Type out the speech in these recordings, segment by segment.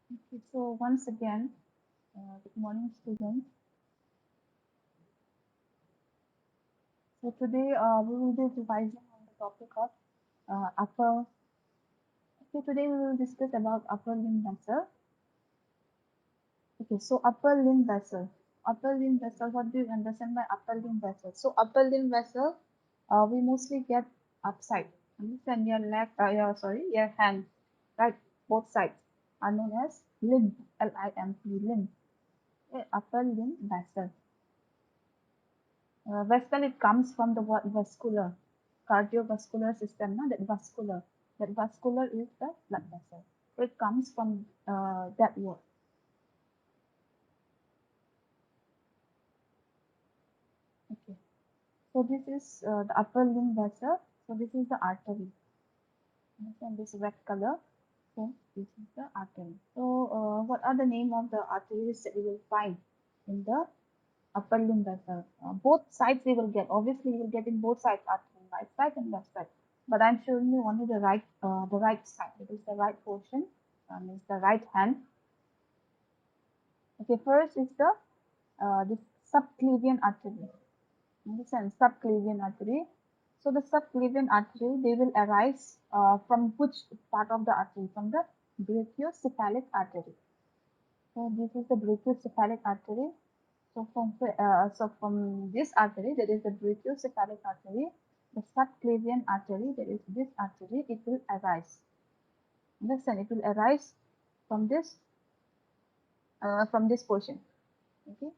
Okay, so once again, good morning, students. So today we will be revising on the topic of upper. Okay, today we will discuss about upper limb vessel. Okay, so upper limb vessel. Upper limb vessel. What do you understand by upper limb vessel? So upper limb vessel, we mostly get upside. Understand your leg, your hand, right? Both sides are known as limb. L-I-M-B, limb. Okay, upper limb vessel. Vessel, it comes from the word vascular, cardiovascular system, no? That vascular is the blood vessel. So it comes from that word. Okay. So this is the upper limb vessel. So this is the artery. Understand this red color. So this is the artery. So what are the name of the arteries that you will find in the upper limb vessel? Both sides we will get. Obviously, you will get in both sides, artery, right side and left side. But I'm showing you only the right side. It is the right portion. Means the right hand. Okay, first is the subclavian artery. Understand subclavian artery. So the subclavian artery, they will arise from which part of the artery? From the brachiocephalic artery. So this is the brachiocephalic artery. So from this artery, that is the brachiocephalic artery, the subclavian artery, that is this artery, it will arise. Understand? It will arise from this portion. Okay.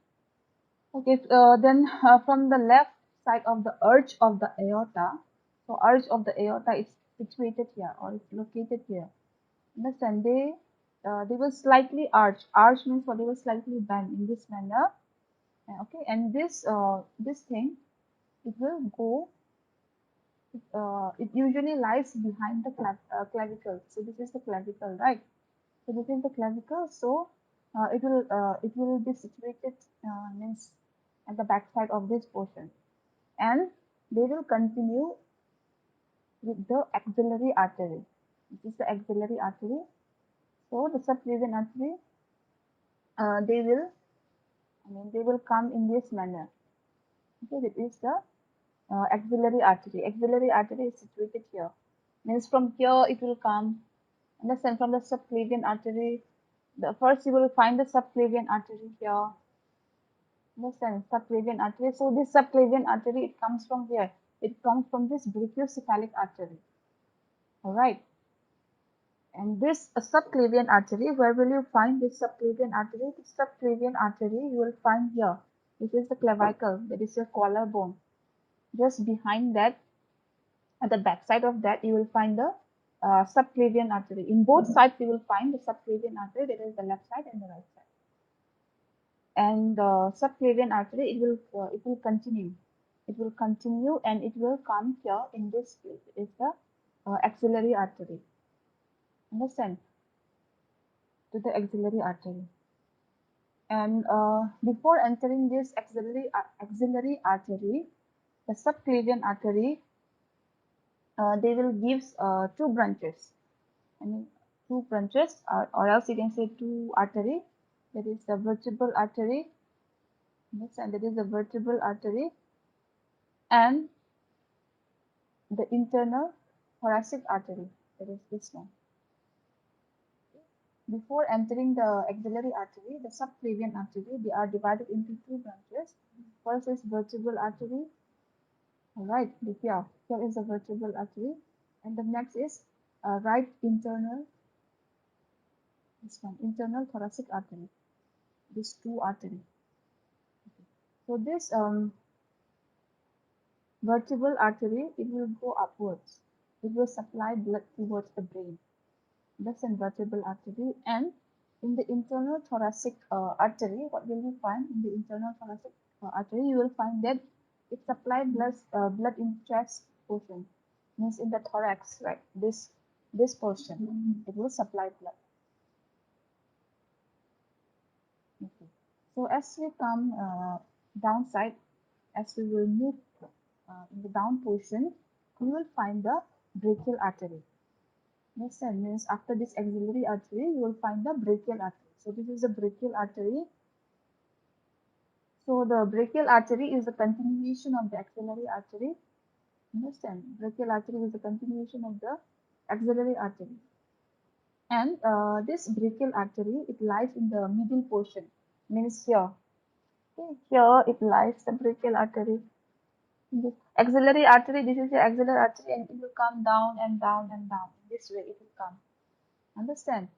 Okay. Then from the left side of the arch of the aorta, so arch of the aorta is situated here or it's located here. Understand? They will slightly arch. Arch means what? They will slightly bend in this manner. Okay, and this thing, it will go. It usually lies behind the clavicle. So this is the clavicle, right? So this is the clavicle. So it will be situated means at the back side of this portion, and they will continue with the axillary artery. This is the axillary artery. So the subclavian artery, they will, they will come in this manner. Okay, that is the axillary artery. Axillary artery is situated here. Means from here it will come. Understand? From the subclavian artery. The first you will find the subclavian artery here. Understand? Subclavian artery. So this subclavian artery, it comes from here. It comes from this brachiocephalic artery. All right. And this subclavian artery, where will you find this subclavian artery? The subclavian artery you will find here. This is the clavicle. That is your collarbone. Just behind that, at the back side of that, you will find the subclavian artery. In both sides, you will find the subclavian artery, that is the left side and the right side. And the subclavian artery, it will continue. It will continue and it will come here in this place. It is the axillary artery. Understand? To the axillary artery. And before entering this axillary artery, the subclavian artery, they will give two branches. I mean, two branches, or else you can say two artery. That is the vertebral artery. Yes, and that is the vertebral artery and the internal thoracic artery. That is this one. Before entering the axillary artery, the subclavian artery, they are divided into two branches. First is vertebral artery. All right, here is the vertebral artery, and the next is right internal. This one, internal thoracic artery. These two arteries. So this vertebral artery, it will go upwards. It will supply blood towards the brain. That's in vertebral artery. And in the internal thoracic artery, what will you find in the internal thoracic artery? You will find that it supplies blood in chest portion, means in the thorax, right? This portion, it will supply blood. Okay. So as we come downside, as we will move in the down portion, you will find the brachial artery. Understand? Means after this axillary artery, you will find the brachial artery. So this is the brachial artery. So the brachial artery is a continuation of the axillary artery. Understand? Brachial artery is a continuation of the axillary artery. And this brachial artery, it lies in the middle portion, means here. Okay, here it lies the brachial artery. This axillary artery, this is the axillary artery, and it will come down and down and down. This way it will come. Understand?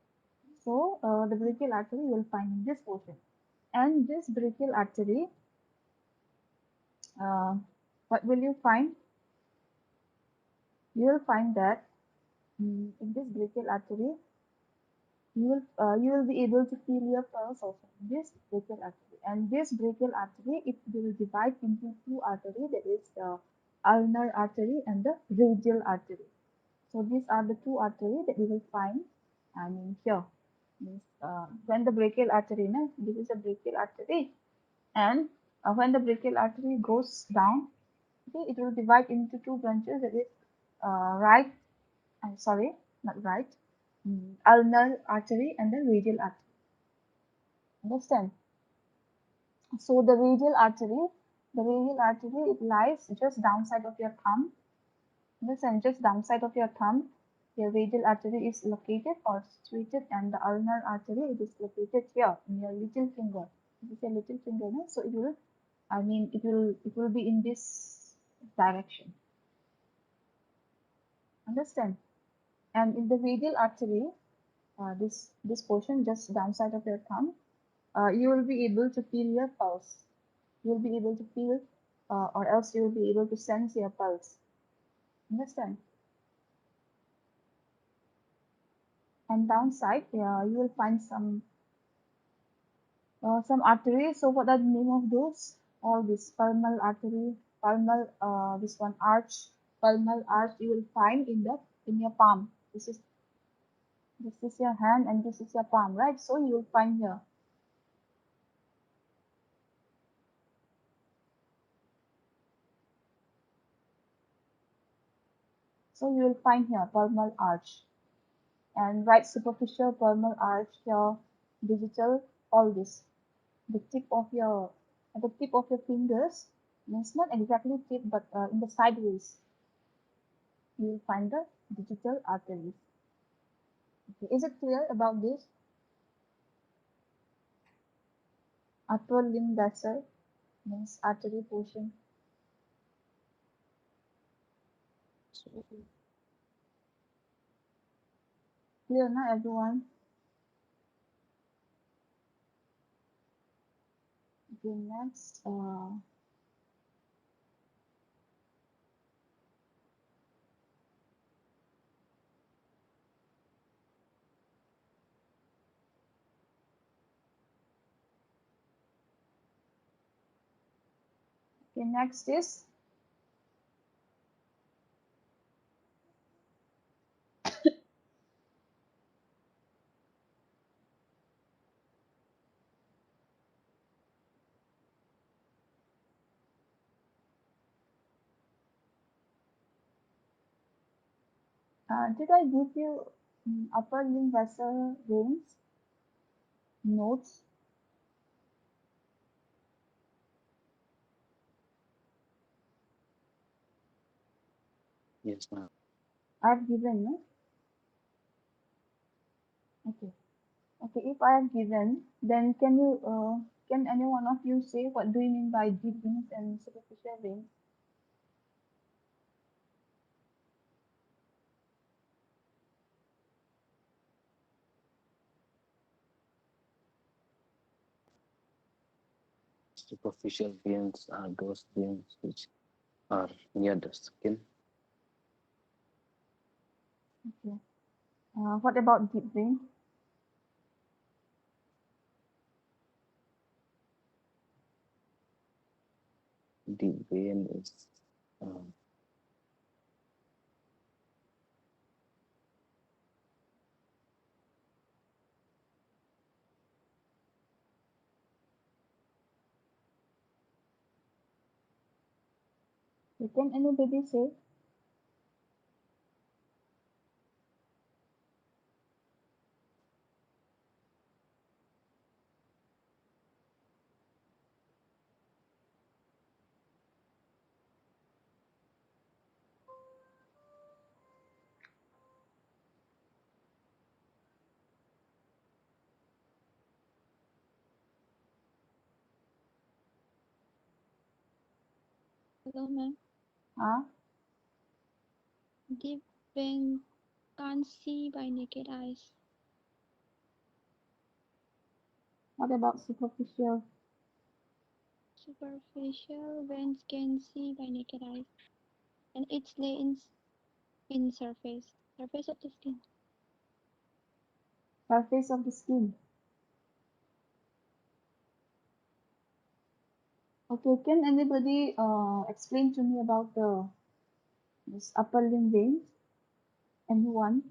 So the brachial artery you will find in this portion. And this brachial artery, uh, what will you find? You will find that in this brachial artery, you will be able to feel your pulse also in this brachial artery. And this brachial artery, it will divide into two arteries, that is the ulnar artery and the radial artery. So these are the two arteries that you will find, I mean here. Means, when the brachial artery, no, this is a brachial artery, and when the brachial artery goes down, okay, it will divide into two branches, that is right, I'm sorry, not right, ulnar artery and the radial artery. Understand? So the radial artery, it lies just downside of your thumb. Understand? Just downside of your thumb, your radial artery is located or situated, and the ulnar artery, it is located here in your little finger. This is your little finger, no? So it will, I mean, it will be in this direction. Understand? And in the radial artery, this portion just downside of your thumb, you will be able to feel your pulse. You will be able to feel, or else you will be able to sense your pulse. Understand? And downside, you will find some arteries. So what are the name of those? All this palmar artery, this one palmar arch you will find in your palm. This is your hand and this is your palm, right? So you will find here. So you will find here palmar arch and right superficial palmar arch here, digital, all this. The tip of your at the tip of your fingers, means not exactly tip, but in the sideways, you will find the digital arteries. Okay. Is it clear about this? Upper limb vessel means artery portion. Clear now, everyone? Okay, next. Okay, next is did I give you upper limb vessel veins notes? Yes, ma'am. I've given, no? Okay. Okay, if I have given, then can any one of you say what do you mean by deep veins and superficial veins? Superficial veins are those veins which are near the skin. Okay. What about deep vein? Deep vein is um, Can anybody say? Hello, ma'am. Huh? Deep vein can't see by naked eyes. What about superficial? Superficial veins can see by naked eyes, and it's in surface of the skin. Surface of the skin. Okay, can anybody explain to me about the this upper limb veins? Anyone?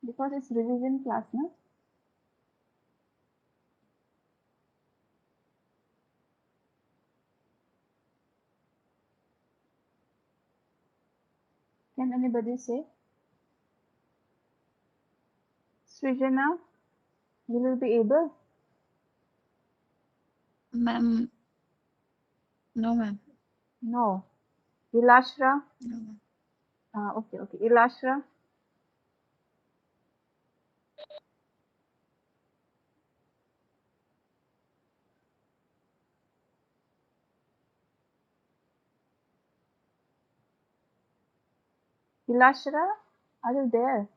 Because it's revision class, no? Can anybody say? Srijana, you will be able? Ma'am, no, ma'am. No. Ilashra? No, ma'am. Okay, okay. Ilashra? Ilashra? Are you there?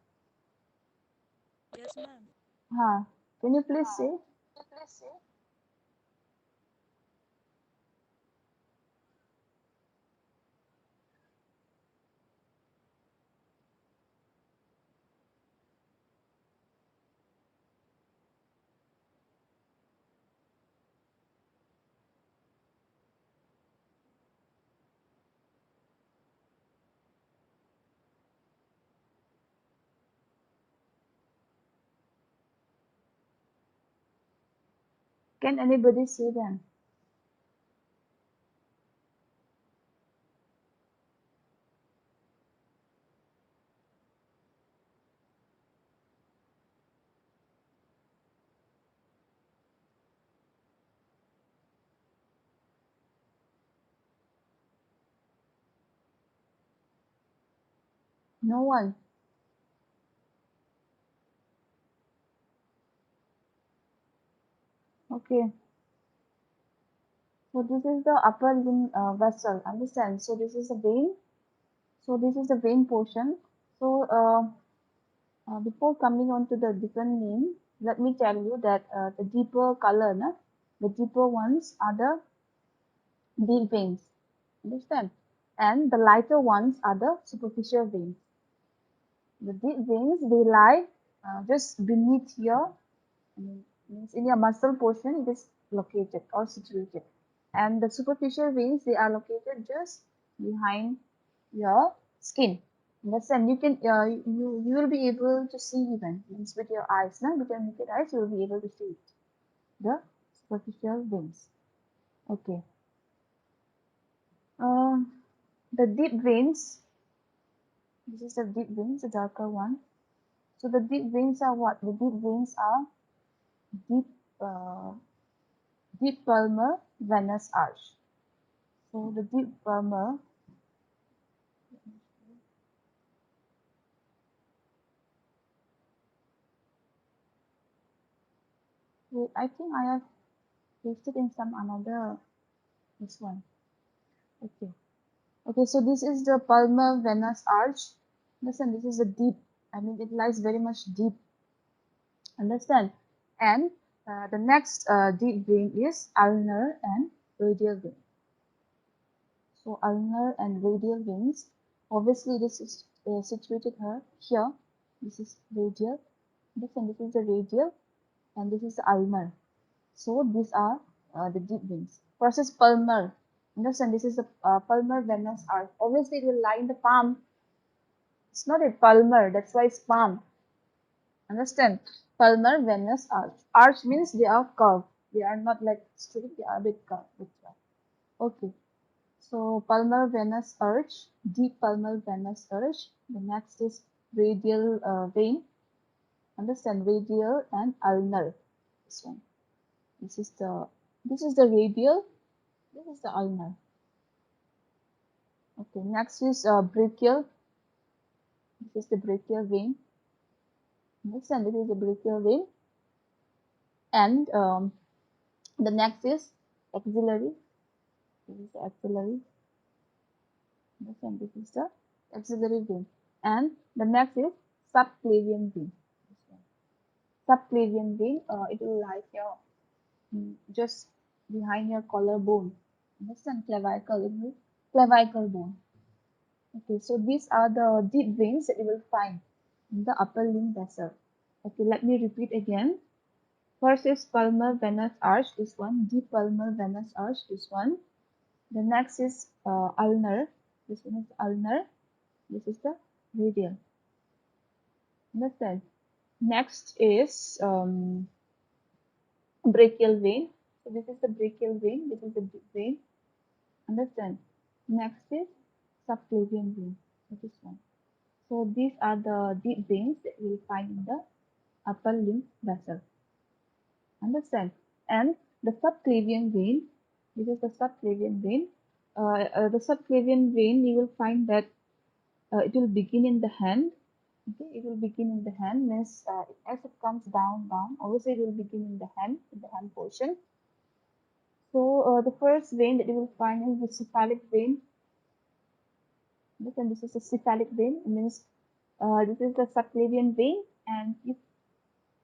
Yes, ma'am. Huh. Can you please say? Can anybody say them? No one. Okay. So this is the upper limb vessel. Understand? So this is the vein. So this is the vein portion. So before coming on to the different name, let me tell you that the deeper color, na, the deeper ones are the deep veins. Understand? And the lighter ones are the superficial veins. The deep veins, they lie just beneath your, means in your muscle portion, it is located or situated. And the superficial veins, they are located just behind your skin. Understand? You can you will be able to see even means with your eyes, na? With your naked eyes, you will be able to see it. The superficial veins. Okay. Um, the deep veins. This is the deep veins, the darker one. So the deep veins are what? The deep veins are deep, uh, deep palmar venous arch. So the deep palmar. Wait, I think I have pasted in some another this one. Okay. Okay. So this is the palmar venous arch. Listen, this is the deep. I mean, it lies very much deep. Understand? And the next deep vein is ulnar and radial vein. So ulnar and radial veins. Obviously, this is situated here. This is radial. This is the radial, and this is the ulnar. So these are the deep veins. First is palmar. Understand? This is the palmar venous arch. Obviously, it will lie in the palm. It's not a palmar. That's why it's palm. Understand? Palmar venous arch. Arch means they are curved. They are not like straight. They are a bit curved. That's why. Okay. So palmar venous arch, deep palmar venous arch. The next is radial vein. Understand? Radial and ulnar. This one. This is the radial. This is the ulnar. Okay. Next is brachial. This is the brachial vein. Understand? This is the brachial vein. And the next is axillary. This is the axillary. And this is the axillary vein. And the next is subclavian vein. Subclavian vein, it will lie here, just behind your collarbone. Understand? Clavicle, it will clavicle bone. Okay, so these are the deep veins that you will find in the upper limb vessel. Okay, let me repeat again. First is palmar venous arch, this one. Deep palmar venous arch, this one. The next is ulnar. This one is ulnar. This is the radial. Understand? Next is brachial vein. So this is the brachial vein. This is the deep vein. Understand? Next is subclavian vein. So this one. So these are the deep veins that you will find in the upper limb vessel. Understand? And the subclavian vein, this is the subclavian vein. The subclavian vein, you will find that it will begin in the hand. Okay, it will begin in the hand. Means as it comes down, obviously it will begin in the hand portion. So the first vein that you will find is the cephalic vein. And this is the cephalic vein. It means this is the subclavian vein, and if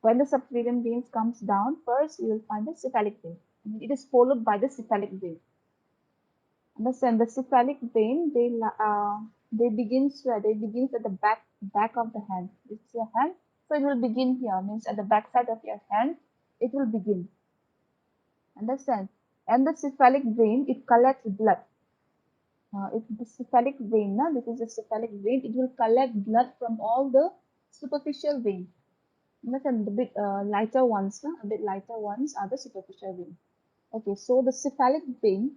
when the subclavian veins comes down, first you will find the cephalic vein. And it is followed by the cephalic vein. Understand? The cephalic vein, they begins where? They begins at the back of the hand. This is your hand, so it will begin here. Means at the back side of your hand, it will begin. Understand? And the cephalic vein, it collects blood. If the cephalic vein, this is the cephalic vein, it will collect blood from all the superficial veins. Understand? The bit lighter ones, a bit lighter ones are the superficial vein. Okay, so the cephalic vein,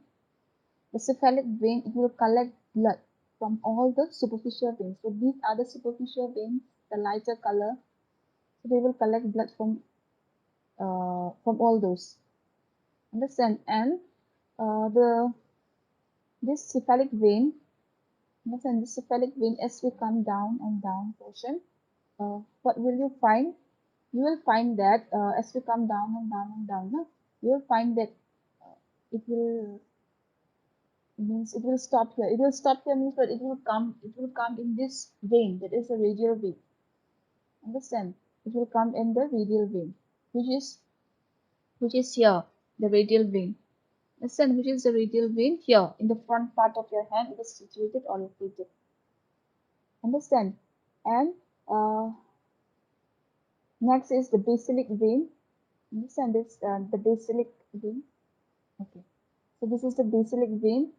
it will collect blood from all the superficial veins. So these are the superficial veins, the lighter color. So they will collect blood from all those. Understand? And this cephalic vein, understand, this cephalic vein, as we come down and down portion, what will you find? You will find that as we come down and down and down, you will find that it will means it will stop here. It will stop here means that it will come in this vein, that is a radial vein. Understand? It will come in the radial vein, which is here, the radial vein. Understand? Which is the radial vein here in the front part of your hand. It is situated or located. Understand? And next is the basilic vein. Understand this? The basilic vein. Okay. So this is the basilic vein.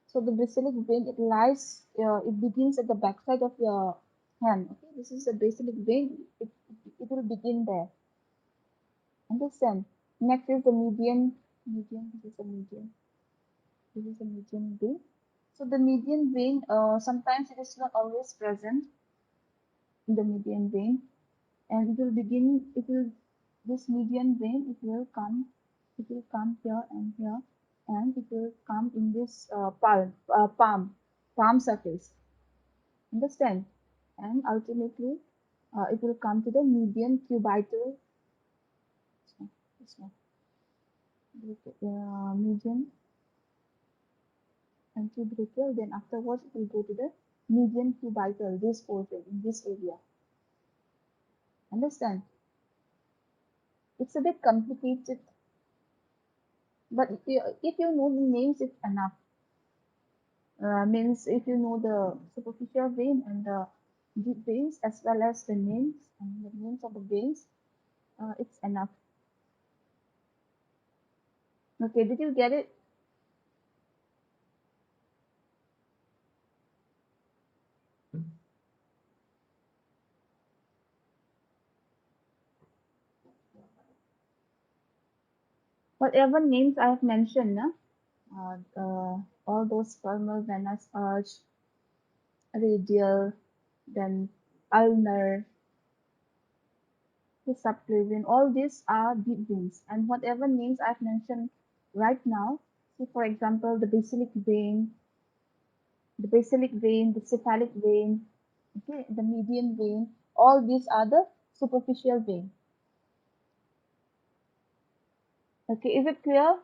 So the basilic vein, it begins at the backside of your hand. Okay, this is the basilic vein. It will begin there. Understand? Next is the median. This is the median. This is the median vein. So the median vein, sometimes it is not always present in the median vein, and it will begin. This median vein, it will come here and here, and it will come in this palm surface. Understand? And ultimately, it will come to the median cubital. This one, median and cubital. Then afterwards, it will go to the median cubital. This portion in this area. Understand? It's a bit complicated, but if you know the names, it's enough. Means if you know the superficial vein and the deep veins as well as the names and the names of the veins, it's enough. Okay, did you get it? Whatever names I have mentioned, all those palmar venous arch, radial, then ulnar, the subclavian, all these are deep veins. And whatever names I've mentioned right now, so for example, the basilic vein, the cephalic vein, okay, the median vein, all these are the superficial vein. Okay, is it clear?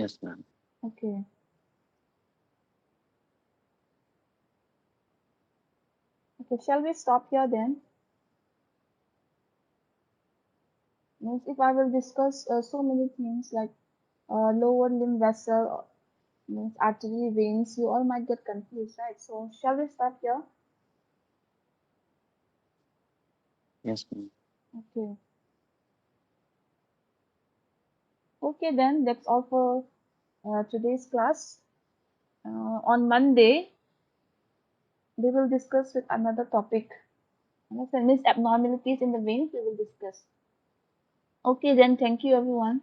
Yes, ma'am. Okay. Okay, shall we stop here then? Means if I will discuss so many things like lower limb vessel, means artery, veins, you all might get confused, right? So shall we stop here? Yes, ma'am. Okay. Okay, then that's all for today's class. On Monday, we will discuss with another topic. Understand? Means abnormalities in the veins we will discuss. Okay, then thank you everyone.